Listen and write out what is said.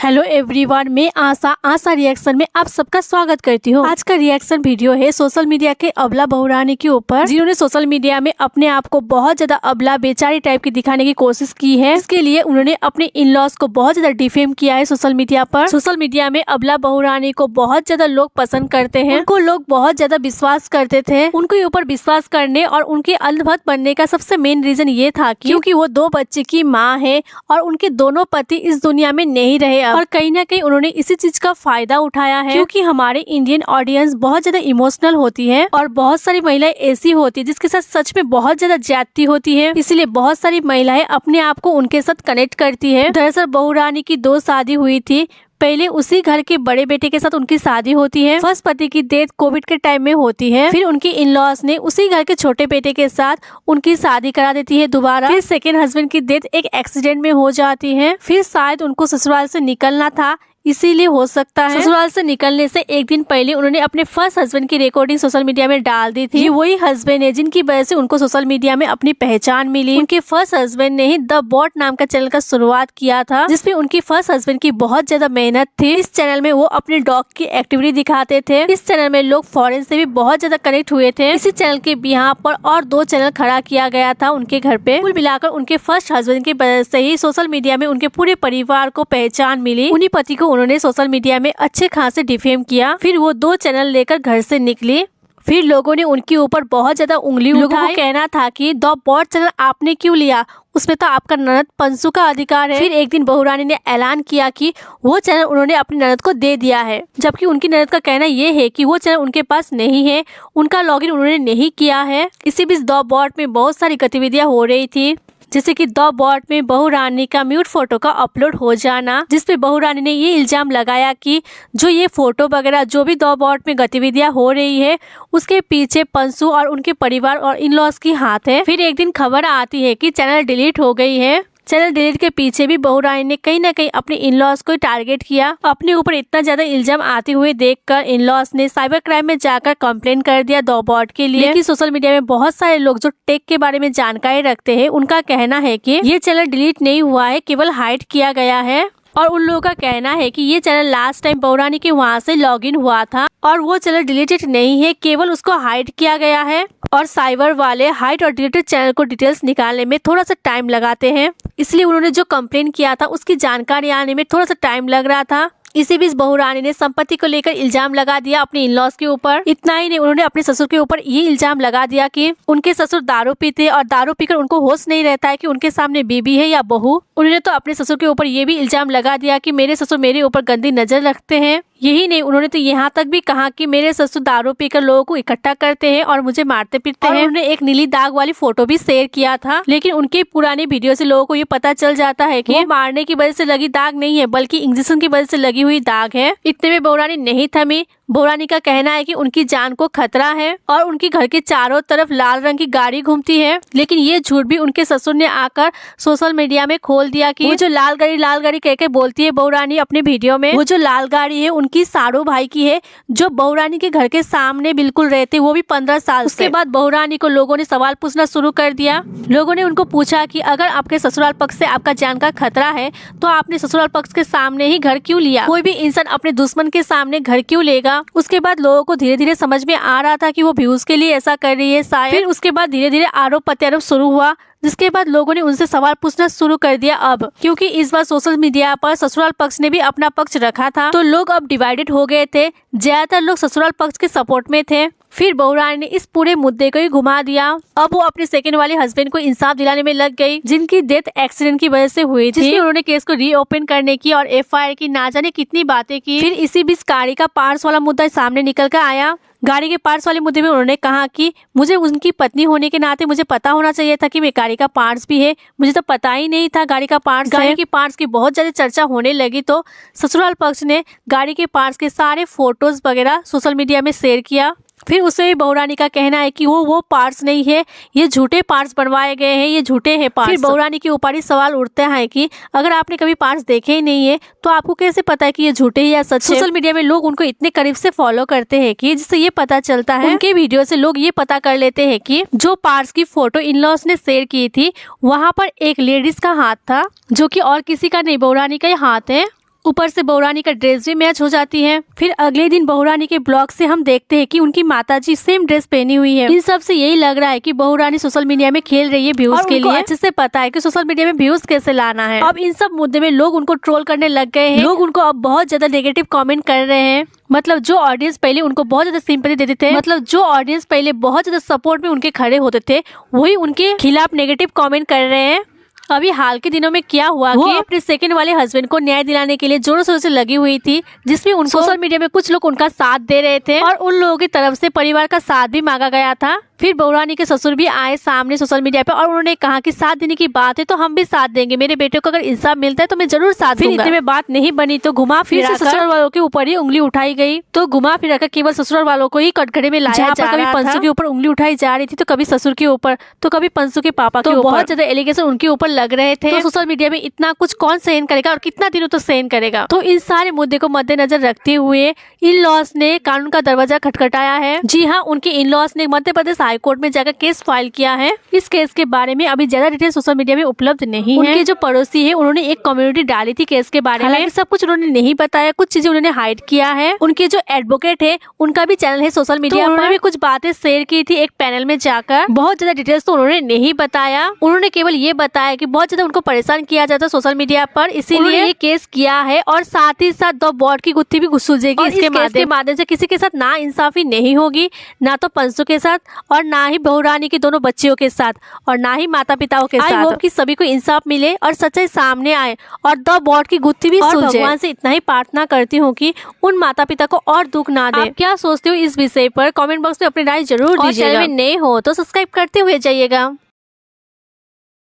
Hello everyone, मैं आशा reaction में आप सबका स्वागत करती हूँ। आज का रिएक्शन वीडियो है सोशल मीडिया के अबला बहुरानी के ऊपर, जिन्होंने सोशल मीडिया में अपने आप को बहुत ज्यादा अबला बेचारी टाइप की दिखाने की कोशिश की है। इसके लिए उन्होंने अपने इन लॉज को बहुत ज्यादा डिफेम किया है सोशल मीडिया पर। सोशल मीडिया में अबला बहुरानी को बहुत ज्यादा लोग पसंद करते हैं, उनको लोग बहुत ज्यादा विश्वास करते थे। उनके ऊपर विश्वास करने और उनके अंधभक्त बनने का सबसे मेन रीजन ये था क्योंकि वो 2 बच्चे की माँ है और उनके दोनों पति इस दुनिया में नहीं रहे और कहीं ना कहीं उन्होंने इसी चीज का फायदा उठाया है, क्योंकि हमारे इंडियन ऑडियंस बहुत ज्यादा इमोशनल होती है और बहुत सारी महिलाएं ऐसी होती है जिसके साथ सच में बहुत ज्यादा ज्यादती होती है। इसलिए बहुत सारी महिलाएं अपने आप को उनके साथ कनेक्ट करती है। दरअसल बहुरानी की 2 शादी हुई थी। पहले उसी घर के बड़े बेटे के साथ उनकी शादी होती है। फर्स्ट पति की डेथ कोविड के टाइम में होती है। फिर उनकी इन लॉज ने उसी घर के छोटे बेटे के साथ उनकी शादी करा देती है दोबारा। फिर सेकेंड हस्बैंड की डेथ एक एक्सीडेंट में हो जाती है। फिर शायद उनको ससुराल से निकलना था, इसीलिए हो सकता है ससुराल से निकलने से एक दिन पहले उन्होंने अपने फर्स्ट हस्बैंड की रिकॉर्डिंग सोशल मीडिया में डाल दी थी। ये वही हस्बैंड है जिनकी वजह से उनको सोशल मीडिया में अपनी पहचान मिली। उनके फर्स्ट हस्बैंड ने ही द बॉट नाम का चैनल का शुरुआत किया था, जिसमें उनकी फर्स्ट हस्बैंड की बहुत ज्यादा मेहनत थी। इस चैनल में वो अपने डॉग की एक्टिविटी दिखाते थे। इस चैनल में लोग फॉरेन से भी बहुत ज्यादा कनेक्ट हुए थे। इसी चैनल के बिहाफ पर और 2 चैनल खड़ा किया गया था उनके घर पे। कुल मिलाकर उनके फर्स्ट हस्बैंड की वजह से ही सोशल मीडिया में उनके पूरे परिवार को पहचान मिली। उन्हीं पति को उन्होंने सोशल मीडिया में अच्छे खासे डिफेम किया। फिर वो 2 चैनल लेकर घर से निकली। फिर लोगों ने उनके ऊपर बहुत ज्यादा उंगली उठाई। लोगों को कहना था कि द बॉट चैनल आपने क्यों लिया, उसमें तो आपका ननद पंसु का अधिकार है। फिर एक दिन बहुरानी ने ऐलान किया कि वो चैनल उन्होंने अपनी ननद को दे दिया है, जबकि उनकी ननद का कहना ये है कि वो चैनल उनके पास नहीं है, उनका लॉगिन उन्होंने नहीं किया है। इसी बीच द बॉट में बहुत सारी गतिविधियां हो रही थी, जैसे कि द बॉट में बहुरानी का म्यूट फोटो का अपलोड हो जाना, जिसपे बहुरानी ने ये इल्जाम लगाया कि जो ये फोटो वगैरह जो भी द बॉट में गतिविधियां हो रही है उसके पीछे पंसु और उनके परिवार और इन लॉज की हाथ है। फिर एक दिन खबर आती है कि चैनल डिलीट हो गई है। चैनल डिलीट के पीछे भी बहुरानी ने कहीं ना कहीं अपने इन लॉज को टारगेट किया। अपने ऊपर इतना ज्यादा इल्जाम आते हुए देखकर इन लॉज ने साइबर क्राइम में जाकर कंप्लेन कर दिया द बॉट के लिए। लेकिन सोशल मीडिया में बहुत सारे लोग जो टेक के बारे में जानकारी रखते हैं उनका कहना है कि ये चैनल डिलीट नहीं हुआ है, केवल हाइड किया गया है। और उन लोगों का कहना है कि ये चैनल लास्ट टाइम बहुरानी के वहाँ से लॉगिन हुआ था और वो चैनल डिलीटेड नहीं है, केवल उसको हाइड किया गया है। और साइबर वाले हाइड और डिलीटेड चैनल को डिटेल्स निकालने में थोड़ा सा टाइम लगाते हैं, इसलिए उन्होंने जो कंप्लेन किया था उसकी जानकारी आने में थोड़ा सा टाइम लग रहा था। इसी बीच बहुरानी ने संपत्ति को लेकर इल्जाम लगा दिया अपने इन लॉज के ऊपर। इतना ही नहीं, उन्होंने अपने ससुर के ऊपर ये इल्जाम लगा दिया कि उनके ससुर दारू पीते और दारू पीकर उनको होश नहीं रहता है कि उनके सामने बीबी है या बहू। उन्होंने तो अपने ससुर के ऊपर ये भी इल्जाम लगा दिया कि मेरे ससुर मेरे ऊपर गंदी नजर रखते हैं। यही नहीं, उन्होंने तो यहाँ तक भी कहा कि मेरे ससुर दारू पीकर लोगों को इकट्ठा करते हैं और मुझे मारते पीटते हैं। उन्होंने एक नीली दाग वाली फोटो भी शेयर किया था, लेकिन उनके पुराने वीडियो से लोगों को ये पता चल जाता है कि वो मारने की वजह से लगी दाग नहीं है, बल्कि इंजेक्शन की वजह से लगी हुई दाग है। इतने में बहुरानी नहीं थमी। बहुरानी का कहना है कि उनकी जान को खतरा है और उनके घर के चारों तरफ लाल रंग की गाड़ी घूमती है। लेकिन ये झूठ भी उनके ससुर ने आकर सोशल मीडिया में खोल दिया कि वो जो लाल गाड़ी कह के बोलती है बहुरानी अपने वीडियो में, वो जो लाल गाड़ी है उनकी साड़ो भाई की है, जो बहुरानी के घर के सामने बिल्कुल रहते, वो भी 15 साल। उसके बाद बहुरानी को लोगों ने सवाल पूछना शुरू कर दिया। लोगों ने उनको पूछा कि अगर आपके ससुराल पक्ष से आपका जान का खतरा है तो आपने ससुराल पक्ष के सामने ही घर क्यों लिया? कोई भी इंसान अपने दुश्मन के सामने घर क्यों लेगा? उसके बाद लोगों को धीरे धीरे समझ में आ रहा था कि वो व्यूज के लिए ऐसा कर रही है शायद। फिर उसके बाद धीरे धीरे आरोप प्रत्यारोप शुरू हुआ, जिसके बाद लोगों ने उनसे सवाल पूछना शुरू कर दिया। अब क्योंकि इस बार सोशल मीडिया पर ससुराल पक्ष ने भी अपना पक्ष रखा था, तो लोग अब डिवाइडेड हो गए थे। ज्यादातर लोग ससुराल पक्ष के सपोर्ट में थे। फिर बहुरानी ने इस पूरे मुद्दे को ही घुमा दिया। अब वो अपने सेकंड वाले हस्बैंड को इंसाफ दिलाने में लग गई, जिनकी डेथ एक्सीडेंट की वजह से हुई थी। जिसमें उन्होंने केस को रीओपन करने की और एफआईआर की ना जाने कितनी बातें की। फिर इसी बीच गाड़ी का पार्ट्स वाला मुद्दा सामने निकल कर आया। गाड़ी के पार्ट्स वाले मुद्दे में उन्होंने कहा कि मुझे उनकी पत्नी होने के नाते मुझे पता होना चाहिए था कि मेरी गाड़ी का पार्ट्स भी है, मुझे तो पता ही नहीं था गाड़ी का पार्ट्स। गाड़ी के पार्ट्स की बहुत ज्यादा चर्चा होने लगी, तो ससुराल पक्ष ने गाड़ी के पार्ट्स के सारे फोटोज वगैरह सोशल मीडिया में शेयर किया। फिर उसमें भी बहुरानी का कहना है कि वो पार्ट्स नहीं है, ये झूठे पार्ट्स बनवाए गए हैं, ये झूठे हैं पार्ट्स। फिर बहुरानी के ऊपर ही सवाल उठता है कि अगर आपने कभी पार्ट्स देखे ही नहीं है तो आपको कैसे पता है कि ये झूठे या सच है? सोशल मीडिया में लोग उनको इतने करीब से फॉलो करते हैं कि जिससे ये पता चलता है, उनके वीडियो से लोग ये पता कर लेते हैं कि जो पार्ट्स की फोटो इन लॉज ने शेयर की थी वहाँ पर एक लेडीज का हाथ था, जो कि और किसी का नहीं, बहुरानी का ही हाथ है। ऊपर से बहुरानी का ड्रेस भी मैच हो जाती है। फिर अगले दिन बहुरानी के ब्लॉग से हम देखते हैं कि उनकी माताजी सेम ड्रेस पहनी हुई है। इन सब से यही लग रहा है कि बहुरानी सोशल मीडिया में खेल रही है व्यूज के लिए। अच्छे से पता है कि सोशल मीडिया में व्यूज कैसे लाना है। अब इन सब मुद्दे में लोग उनको ट्रोल करने लग गए हैं। लोग उनको अब बहुत ज्यादा नेगेटिव कमेंट कर रहे हैं। मतलब जो ऑडियंस पहले उनको बहुत ज्यादा सिंपैथी देते थे, मतलब जो ऑडियंस पहले बहुत ज्यादा सपोर्ट में उनके खड़े होते थे, वही उनके खिलाफ नेगेटिव कमेंट कर रहे हैं। अभी हाल के दिनों में क्या हुआ कि अपने सेकंड वाले हस्बैंड को न्याय दिलाने के लिए जोरों शोरों से लगी हुई थी, जिसमें उनको सोशल मीडिया में कुछ लोग उनका साथ दे रहे थे और उन लोगों की तरफ से परिवार का साथ भी मांगा गया था। फिर बहुरानी के ससुर भी आए सामने सोशल मीडिया पे और उन्होंने कहा कि साथ देने की बात है तो हम भी साथ देंगे, मेरे बेटे को अगर इंसाफ मिलता है तो मैं जरूर साथ दूंगा। इतने में बात नहीं बनी तो घुमा फिर ससुराल वालों के ऊपर ही उंगली उठाई गई। तो घुमा फिर केवल ससुराल वालों को ही कटघरे में लाया जा रहा था। कभी पंसू के ऊपर उंगली उठाई जा रही थी तो कभी ससुर के ऊपर, तो कभी पंसू के पापा के ऊपर। बहुत ज्यादा एलिगेशन उनके ऊपर लग रहे थे। तो सोशल मीडिया में इतना कुछ कौन सहन करेगा और कितना दिनों तो सहन करेगा। तो इस सारे मुद्दे को मद्देनजर रखते हुए इन लॉज ने कानून का दरवाजा खटखटाया है। जी हाँ, उनके इन लॉज ने मध्य प्रदेश हाईकोर्ट में जाकर केस फाइल किया है। इस केस के बारे में अभी ज्यादा डिटेल सोशल मीडिया में उपलब्ध नहीं है। उनके जो पड़ोसी है उन्होंने एक कम्युनिटी डाली थी केस के बारे में, सब कुछ उन्होंने नहीं बताया, कुछ चीजें उन्होंने हाइड किया है। उनके जो एडवोकेट है उनका भी चैनल है सोशल मीडिया पर, उन्होंने भी कुछ बातें शेयर की थी एक पैनल में जाकर। बहुत ज्यादा डिटेल्स तो उन्होंने नहीं बताया। उन्होंने केवल ये बताया कि बहुत ज्यादा उनको परेशान किया जाता है सोशल मीडिया पर, इसीलिए ये केस किया है। और साथ ही साथ दो बॉट की गुत्थी भी सुलझेगी इसके माध्यम से। किसी के साथ ना इंसाफी नहीं होगी, ना तो पंसू के साथ और ना ही बहुरानी के दोनों बच्चियों के साथ और ना ही माता पिताओं के साथ। आई होप कि सभी को इंसाफ मिले और सच्चाई सामने आए और दो बॉट की गुत्थी भी सुलझे। भगवान से इतना ही प्रार्थना करती हूँ कि उन माता पिता को और दुख ना दे। आप क्या सोचते हो इस विषय पर कमेंट बॉक्स में अपनी राय जरूर दीजिएगा। चैनल में नए हो तो सब्सक्राइब करते हुए जाइएगा।